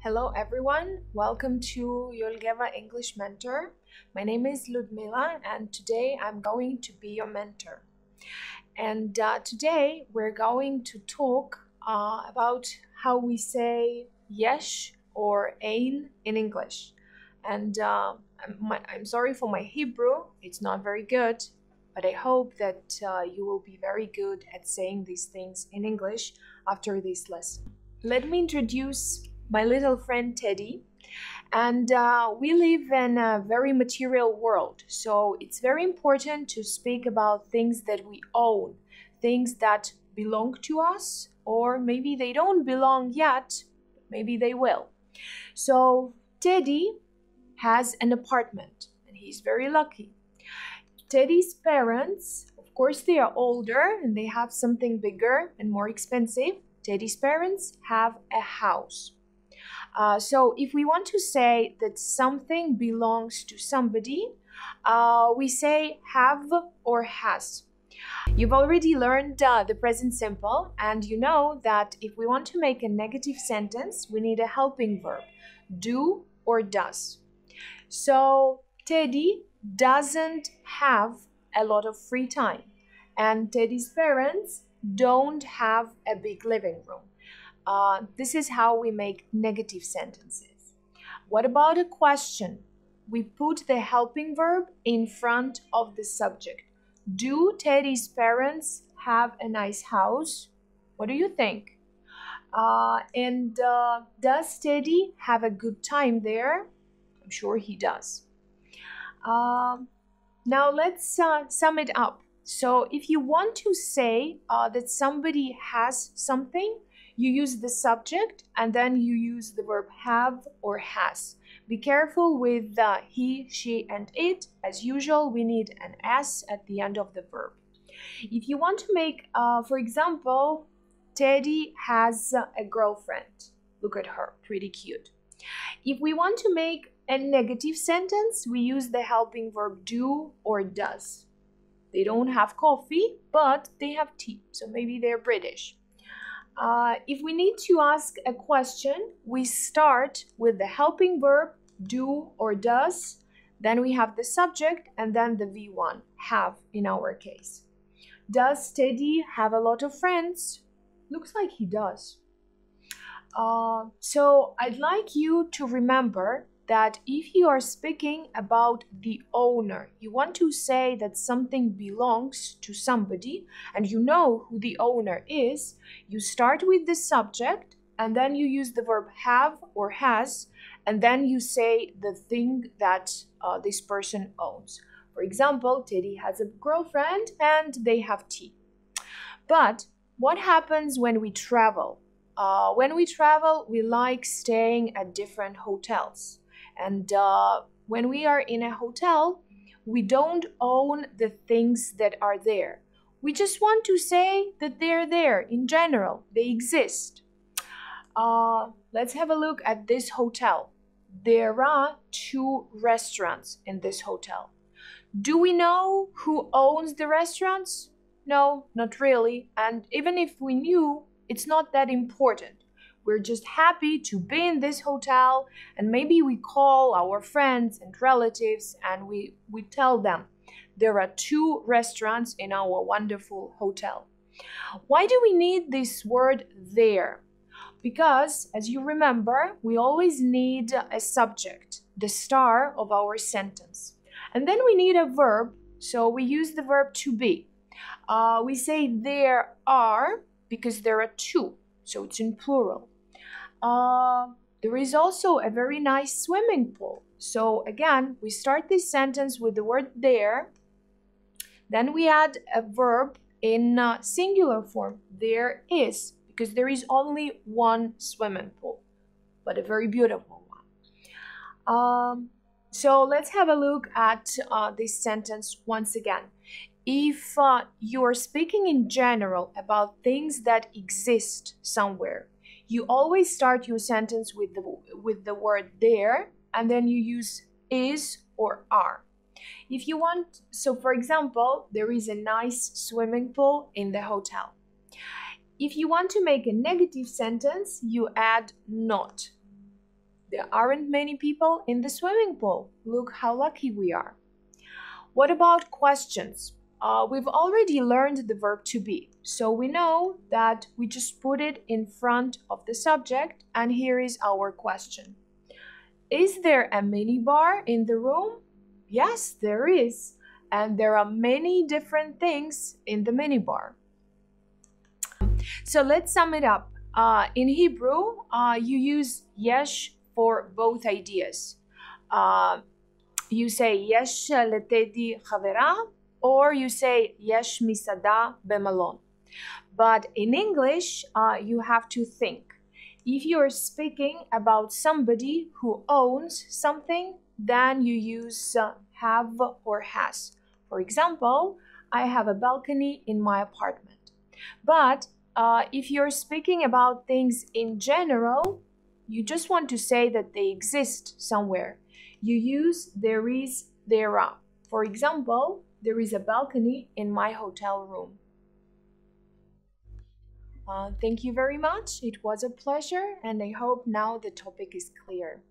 Hello everyone, welcome to Yolgeva English Mentor. My name is Ludmila and today I'm going to be your mentor. And today we're going to talk about how we say yes or ein in English. And I'm sorry for my Hebrew, it's not very good, but I hope that you will be very good at saying these things in English after this lesson. Let me introduce my little friend Teddy, and we live in a very material world, so it's very important to speak about things that we own, things that belong to us, or maybe they don't belong yet, maybe they will. So Teddy has an apartment and he's very lucky. Teddy's parents, of course, they are older and they have something bigger and more expensive. Teddy's parents have a house. So if we want to say that something belongs to somebody, we say have or has. You've already learned the present simple, and you know that if we want to make a negative sentence, we need a helping verb, do or does. So Teddy doesn't have a lot of free time, and Teddy's parents don't have a big living room. This is how we make negative sentences. What about a question? We put the helping verb in front of the subject. Do Teddy's parents have a nice house? What do you think? Does Teddy have a good time there? I'm sure he does. Now let's sum it up. So if you want to say that somebody has something, you use the subject and then you use the verb have or has. Be careful with he, she, and it. As usual, we need an s at the end of the verb. If you want to make, for example, Teddy has a girlfriend. Look at her, pretty cute. If we want to make a negative sentence, we use the helping verb do or does. They don't have coffee, but they have tea, so maybe they're British. If we need to ask a question, we start with the helping verb do or does, then we have the subject and then the V1, have in our case. Does Teddy have a lot of friends? Looks like he does. So I'd like you to remember that if you are speaking about the owner, you want to say that something belongs to somebody and you know who the owner is, you start with the subject and then you use the verb have or has and then you say the thing that this person owns. For example, Teddy has a girlfriend and they have tea. But what happens when we travel? When we travel, we like staying at different hotels. And when we are in a hotel, we don't own the things that are there. We just want to say that they're there in general. They exist. Let's have a look at this hotel. There are 2 restaurants in this hotel. Do we know who owns the restaurants? No, not really. And even if we knew, it's not that important. We're just happy to be in this hotel and maybe we call our friends and relatives and we tell them there are 2 restaurants in our wonderful hotel. Why do we need this word there? Because, as you remember, we always need a subject, the star of our sentence. And then we need a verb, so we use the verb to be. We say there are because there are 2, so it's in plural. There is also a very nice swimming pool. So again, we start this sentence with the word there. Then we add a verb in singular form. There is, because there is only 1 swimming pool, but a very beautiful one. So let's have a look at this sentence once again. If you are speaking in general about things that exist somewhere, you always start your sentence with the word there, and then you use is or are. If you want, so for example, there is a nice swimming pool in the hotel. If you want to make a negative sentence, you add not. There aren't many people in the swimming pool. Look how lucky we are. What about questions? We've already learned the verb to be, so we know that we just put it in front of the subject, and here is our question. Is there a minibar in the room? Yes, there is, and there are many different things in the minibar. So let's sum it up. In Hebrew, you use yesh for both ideas. You say yesh letedi chavera, or you say yesh misada bemalon. But in English, you have to think. If you're speaking about somebody who owns something, then you use have or has. For example, I have a balcony in my apartment. But if you're speaking about things in general, you just want to say that they exist somewhere. You use there is, there are. For example, there is a balcony in my hotel room. Thank you very much. It was a pleasure, and I hope now the topic is clear.